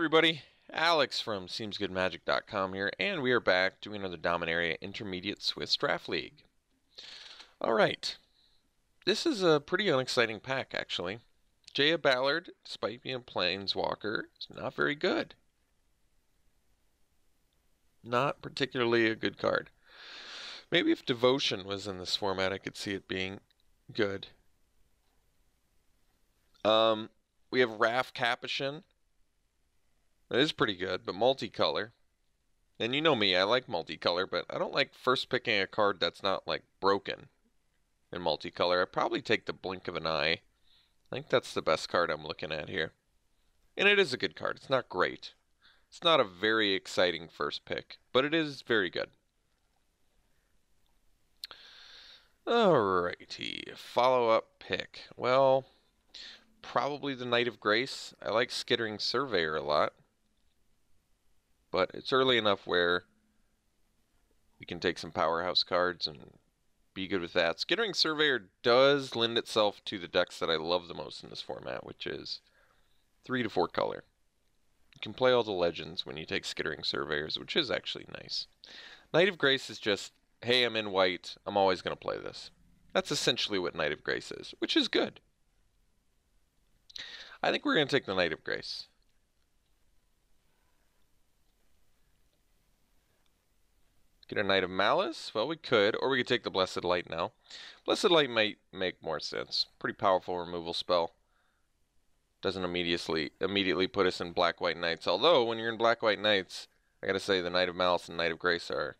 everybody, Alex from SeemsGoodMagic.com here, and we are back doing another Dominaria Intermediate Swiss Draft League. Alright, this is a pretty unexciting pack actually. Jaya Ballard, despite being a Planeswalker, is not very good. Not particularly a good card. Maybe if Devotion was in this format, I could see it being good. We have Raf Capuchin. It is pretty good, but multicolor. And you know me, I like multicolor, but I don't like first picking a card that's not like broken in multicolor. I'd probably take the Blink of an Eye. I think that's the best card I'm looking at here. And it is a good card. It's not great. It's not a very exciting first pick, but it is very good. Alrighty, follow-up pick. Well, probably the Knight of Grace. I like Skittering Surveyor a lot, but it's early enough where we can take some powerhouse cards and be good with that. Skittering Surveyor does lend itself to the decks that I love the most in this format, which is 3 to 4 color. You can play all the legends when you take Skittering Surveyors, which is actually nice. Knight of Grace is just, hey, I'm in white, I'm always going to play this. That's essentially what Knight of Grace is, which is good. I think we're going to take the Knight of Grace. Get a Knight of Malice? Well, we could, or we could take the Blessed Light now. Blessed Light might make more sense. Pretty powerful removal spell. Doesn't immediately put us in Black-White Knights. Although, when you're in Black-White Knights, I gotta say the Knight of Malice and Knight of Grace are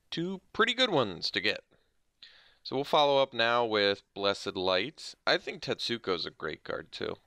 two pretty good ones to get. So we'll follow up now with Blessed Light. I think Tetsuko's a great card, too.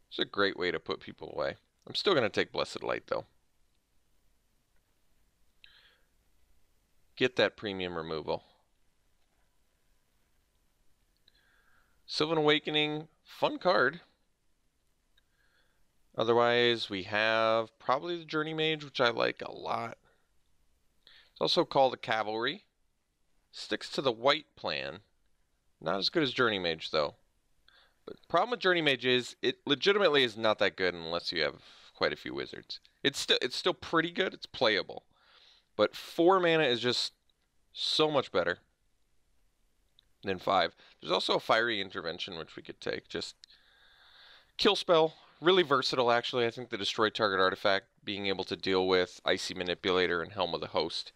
It's a great way to put people away. I'm still gonna take Blessed Light, though. Get that premium removal. Sylvan Awakening, fun card. Otherwise, we have probably the Journey Mage, which I like a lot. It's also called a Cavalry. Sticks to the white plan. Not as good as Journey Mage, though. But the problem with Journey Mage is it legitimately is not that good unless you have quite a few wizards. It's still pretty good. It's playable. But 4 mana is just so much better than 5. There's also a Fiery Intervention, which we could take. Just kill spell. Really versatile, actually. I think the Destroy Target Artifact, being able to deal with Icy Manipulator and Helm of the Host,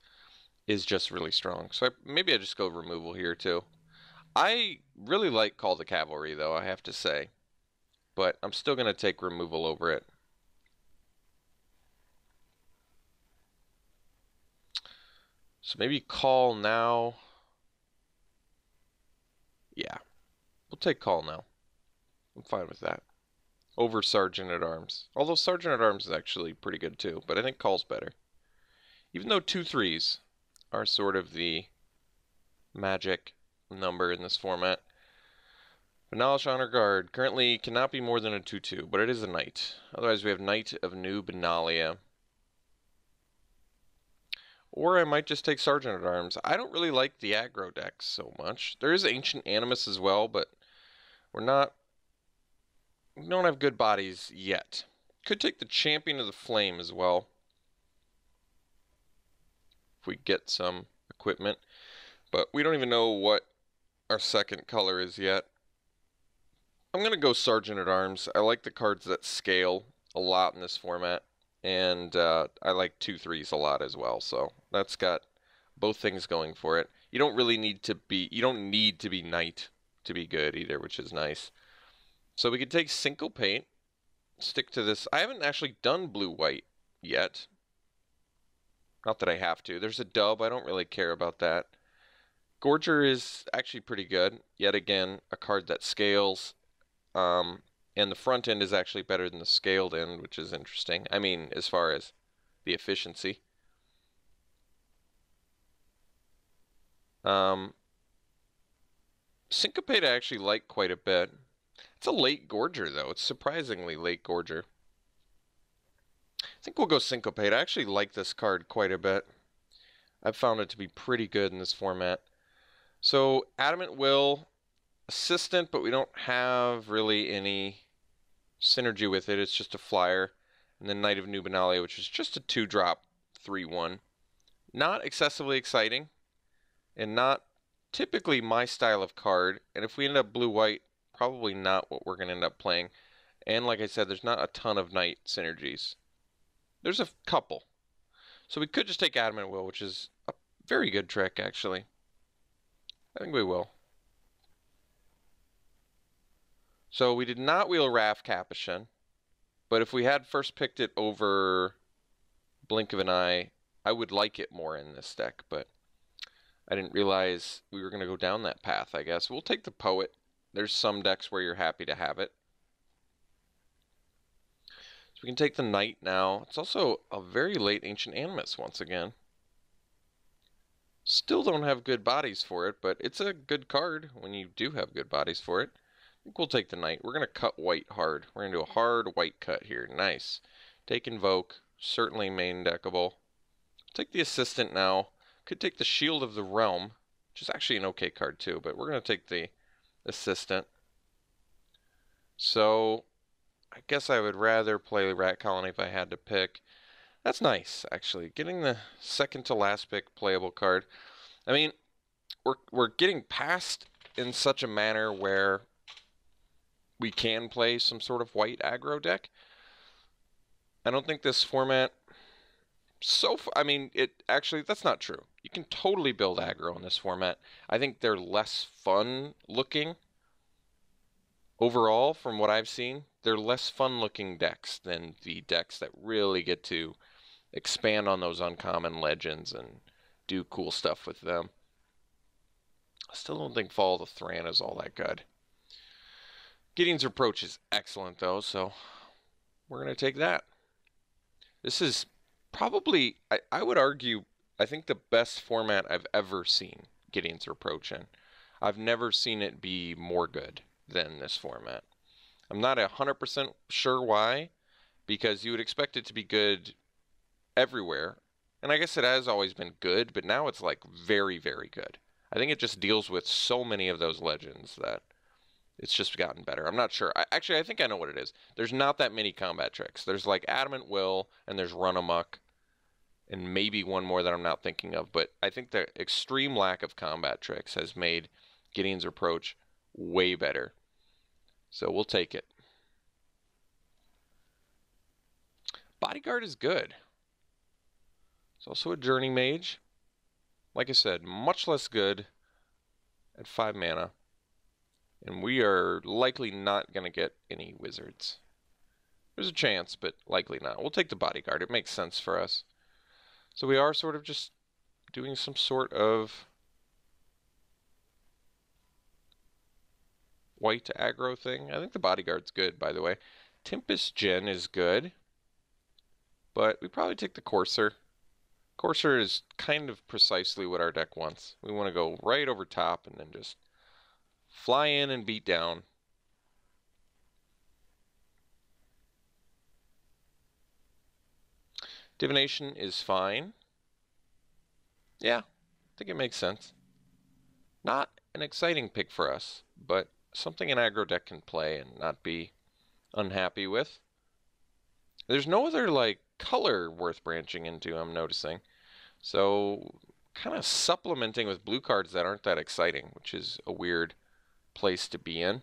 is just really strong. So maybe I just go removal here, too. I really like Call the Cavalry, though, I have to say. But I'm still going to take removal over it. So maybe call now. Yeah, we'll take call now. I'm fine with that. Over Sergeant at Arms. Although Sergeant at Arms is actually pretty good too, but I think call's better. Even though 2/3s are sort of the magic number in this format. Finalish Honor Guard currently cannot be more than a 2/2, but it is a knight. Otherwise we have Knight of New Benalia. Or I might just take Sergeant at Arms. I don't really like the aggro decks so much. There is Ancient Animus as well, but we don't have good bodies yet. Could take the Champion of the Flame as well, if we get some equipment. But we don't even know what our second color is yet. I'm going to go Sergeant at Arms. I like the cards that scale a lot in this format. And I like 2/3s a lot as well, so that's got both things going for it. You don't need to be knight to be good either, which is nice. So we could take Syncopate, stick to this. I haven't actually done blue-white yet. Not that I have to. There's a dub, I don't really care about that. Gorger is actually pretty good. Yet again, a card that scales. And the front end is actually better than the scaled end, which is interesting. I mean, as far as the efficiency. Syncopate I actually like quite a bit. It's a late Gorger, though. It's surprisingly late Gorger. I think we'll go Syncopate. I actually like this card quite a bit. I've found it to be pretty good in this format. So, Adamant Will, Assistant, but we don't have really any synergy with it. It's just a flyer. And then Knight of Dominaria, which is just a 2-drop 3/1. Not excessively exciting, and not typically my style of card. And if we end up blue-white, probably not what we're going to end up playing. And like I said, there's not a ton of Knight synergies. There's a couple. So we could just take Adamant Will, which is a very good trick, actually. I think we will. So we did not wheel Wrath Capuchin, but if we had first picked it over Blink of an Eye, I would like it more in this deck, but I didn't realize we were going to go down that path, I guess. We'll take the Poet. There's some decks where you're happy to have it. So we can take the Knight now. It's also a very late Ancient Animus once again. Still don't have good bodies for it, but it's a good card when you do have good bodies for it. I think we'll take the Knight. We're going to cut white hard. We're going to do a hard white cut here. Nice. Take Invoke. Certainly main deckable. Take the Assistant now. Could take the Shield of the Realm, which is actually an okay card too, but we're going to take the Assistant. So I guess I would rather play Rat Colony if I had to pick. That's nice, actually. Getting the second to last pick playable card. I mean, we're getting past in such a manner where we can play some sort of white aggro deck. I don't think this format I mean, actually, that's not true. You can totally build aggro in this format. I think they're less fun looking. Overall, from what I've seen, they're less fun looking decks than the decks that really get to expand on those uncommon legends and do cool stuff with them. I still don't think Fall of the Thran is all that good. Gideon's Reproach is excellent, though, so we're going to take that. This is probably, I would argue, I think the best format I've ever seen Gideon's Reproach in. I've never seen it be more good than this format. I'm not 100% sure why, because you would expect it to be good everywhere. And I guess it has always been good, but now it's like very, very good. I think it just deals with so many of those legends that it's just gotten better. I'm not sure. Actually, I think I know what it is. There's not that many combat tricks. There's like Adamant Will, and there's Run Amok, and maybe one more that I'm not thinking of. But I think the extreme lack of combat tricks has made Gideon's Reproach way better. So we'll take it. Bodyguard is good. It's also a Journey Mage. Like I said, much less good at 5 mana. And we are likely not going to get any wizards. There's a chance, but likely not. We'll take the Bodyguard. It makes sense for us. So we are sort of just doing some sort of white aggro thing. I think the Bodyguard's good, by the way. Tempest Gen is good. But we probably take the Courser. Courser is kind of precisely what our deck wants. We want to go right over top and then just fly in and beat down. Divination is fine. Yeah, I think it makes sense. Not an exciting pick for us, but something an aggro deck can play and not be unhappy with. There's no other, like, color worth branching into, I'm noticing. So, kind of supplementing with blue cards that aren't that exciting, which is a weird place to be in.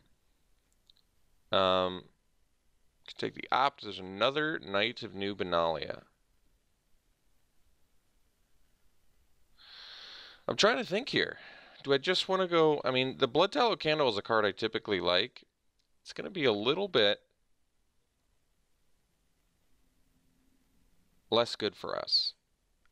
Take the opt. There's another Knight of Dominaria. I'm trying to think here. Do I just want to go... I mean, the Blood Tallow Candle is a card I typically like. It's going to be a little bit less good for us.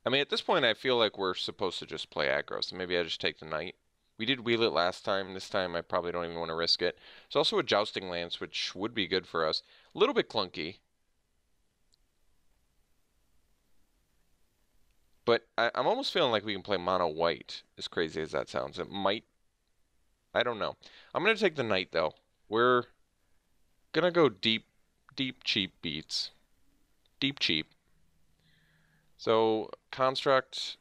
I mean, at this point, I feel like we're supposed to just play aggro, so maybe I just take the Knight. We did wheel it last time. This time, I probably don't even want to risk it. It's also a Jousting Lance, which would be good for us. A little bit clunky. But I'm almost feeling like we can play mono white, as crazy as that sounds. It might... I don't know. I'm going to take the Knight, though. We're going to go deep, cheap beats. Deep, cheap. So, Construct,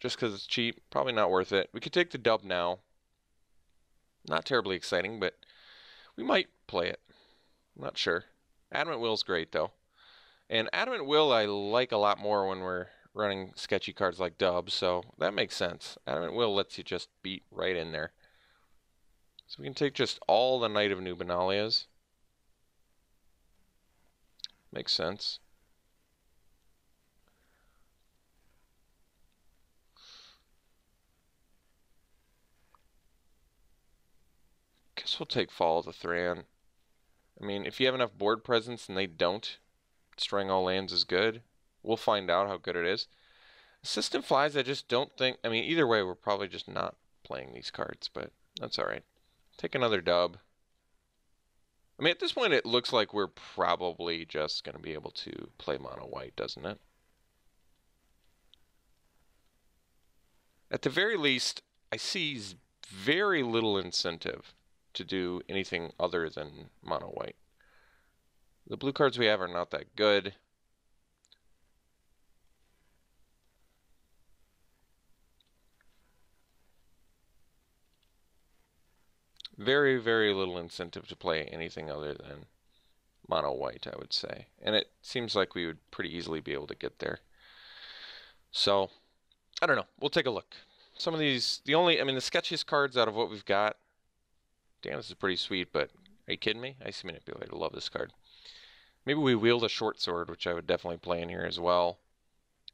just because it's cheap, probably not worth it. We could take the dub now. Not terribly exciting, but we might play it. I'm not sure. Adamant Will's great, though. And Adamant Will I like a lot more when we're running sketchy cards like Dub, so that makes sense. Adamant Will lets you just beat right in there. So we can take just all the Knight of Nubenalias. Makes sense. Guess we'll take Fall of the Thran. I mean, if you have enough board presence and they don't, destroying all lands is good. We'll find out how good it is. Assistant Flies, I just don't think... I mean, either way, we're probably just not playing these cards, but that's alright. Take another dub. I mean, at this point, it looks like we're probably just going to be able to play mono white, doesn't it? At the very least, I see very little incentive to do anything other than mono white. The blue cards we have are not that good. Very, very little incentive to play anything other than mono white, I would say. And it seems like we would pretty easily be able to get there. So, I don't know. We'll take a look. Some of these, the sketchiest cards out of what we've got. Damn, this is pretty sweet, but are you kidding me? Icy Manipulator, love this card. Maybe we wield a short sword, which I would definitely play in here as well.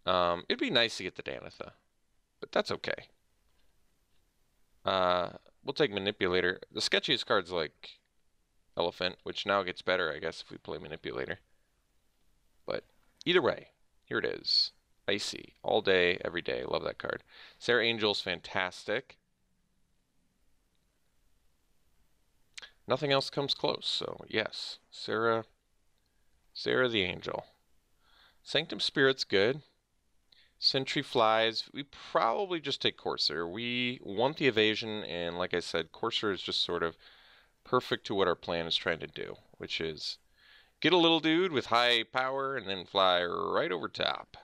It'd be nice to get the Danitha, but that's okay. We'll take Manipulator. The sketchiest card's like Elephant, which now gets better, I guess, if we play Manipulator. But either way, here it is. Icy, all day, every day. Love that card. Sarah Angel's fantastic. Nothing else comes close, so yes. Sarah the Angel. Sanctum Spirit's good. Sentry Flies, we probably just take Courser. We want the evasion, and like I said, Courser is just sort of perfect to what our plan is trying to do, which is get a little dude with high power and then fly right over top.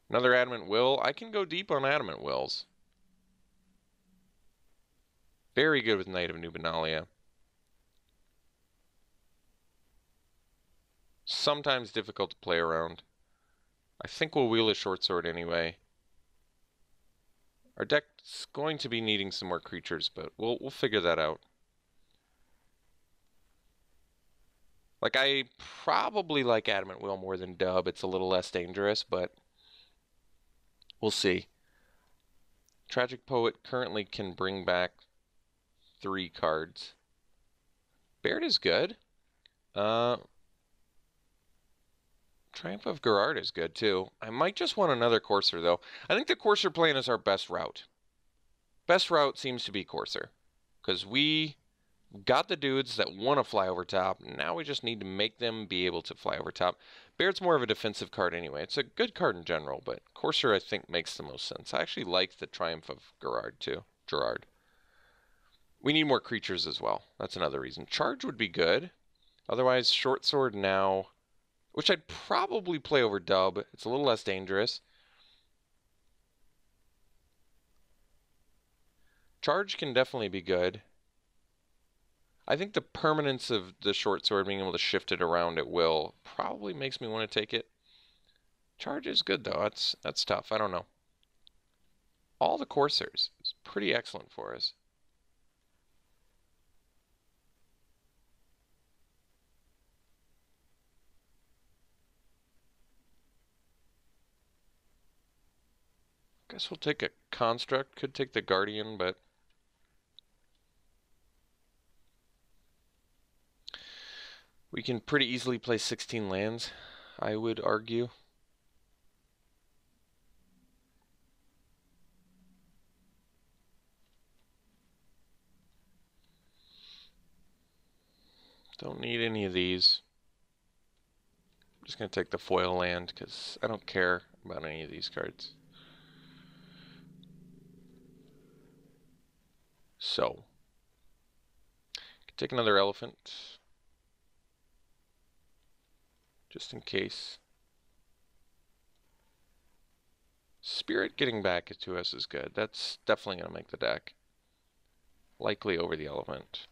Another Adamant Will. I can go deep on Adamant Wills. Very good with Knight of Nubenalia. Sometimes difficult to play around. I think we'll wheel a short sword anyway. Our deck's going to be needing some more creatures, but we'll figure that out. Like, I probably like Adamant Will more than Dub. It's a little less dangerous, but we'll see. Tragic Poet currently can bring back 3 cards. Baird is good. Triumph of Gerard is good too. I might just want another Courser though. I think the Courser plan is our best route. Best route seems to be Courser. Because we got the dudes that want to fly over top. Now we just need to make them be able to fly over top. Baird's more of a defensive card anyway. It's a good card in general, but Courser I think makes the most sense. I actually like the Triumph of Gerard too. Gerard. We need more creatures as well. That's another reason. Charge would be good. Otherwise, Short Sword now, which I'd probably play over Dub. It's a little less dangerous. Charge can definitely be good. I think the permanence of the short sword, being able to shift it around at will, probably makes me want to take it. Charge is good though. That's tough. I don't know. All the Coursers is pretty excellent for us. Guess we'll take a Construct. Could take the Guardian, but we can pretty easily play 16 lands, I would argue. Don't need any of these. I'm just going to take the foil land because I don't care about any of these cards. So, take another elephant, just in case. Spirit getting back to us is good. That's definitely going to make the deck. Likely over the elephant.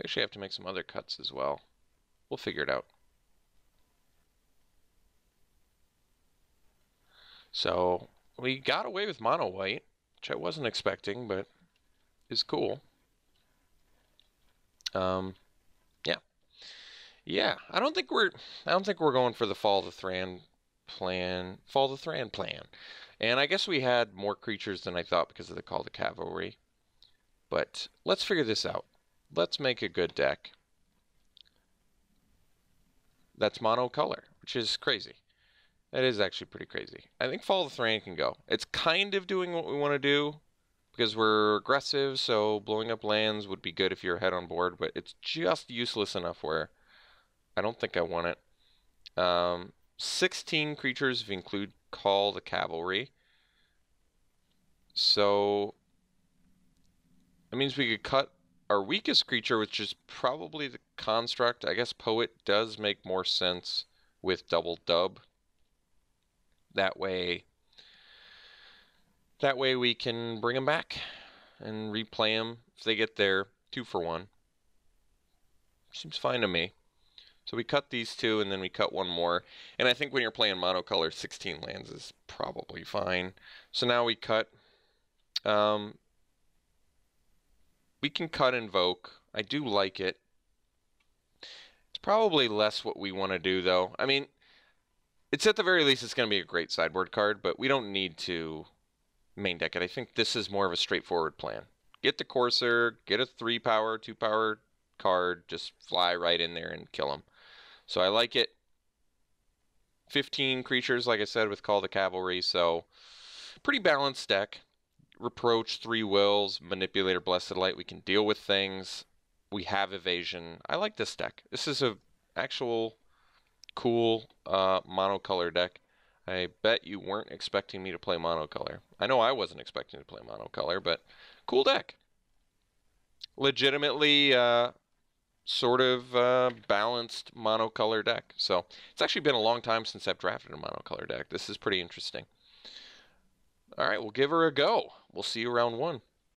Actually have to make some other cuts as well. We'll figure it out. So we got away with mono white, which I wasn't expecting, but is cool. Yeah. Yeah, I don't think we're going for the Fall of the Thran plan. And I guess we had more creatures than I thought because of the Call to Cavalry. But let's figure this out. Let's make a good deck that's monocolor, which is crazy. That is actually pretty crazy. I think Fall of the Thran can go. It's kind of doing what we want to do because we're aggressive, so blowing up lands would be good if you're ahead on board, but it's just useless enough where I don't think I want it. 16 creatures if you include Call the Cavalry. So that means we could cut our weakest creature, which is probably the Construct. I guess Poet does make more sense with double dub. That way we can bring them back and replay them if they get there 2 for 1. Seems fine to me. So we cut these 2 and then we cut 1 more. And I think when you're playing monocolor, 16 lands is probably fine. So now we cut. We can cut Invoke. I do like it. It's probably less what we want to do though. I mean, it's at the very least it's going to be a great sideboard card, but we don't need to main deck it. I think this is more of a straightforward plan. Get the Courser, get a 3-power, 2-power card, just fly right in there and kill them. So I like it. 15 creatures, like I said, with Call the Cavalry, so pretty balanced deck. Reproach, 3 Wills, Manipulator, Blessed Light. We can deal with things. We have evasion. I like this deck. This is a actual cool monocolor deck. I bet you weren't expecting me to play monocolor. I know I wasn't expecting to play monocolor, but cool deck. Legitimately sort of balanced monocolor deck. So it's actually been a long time since I've drafted a monocolor deck. This is pretty interesting. All right, we'll give her a go. We'll see you round 1.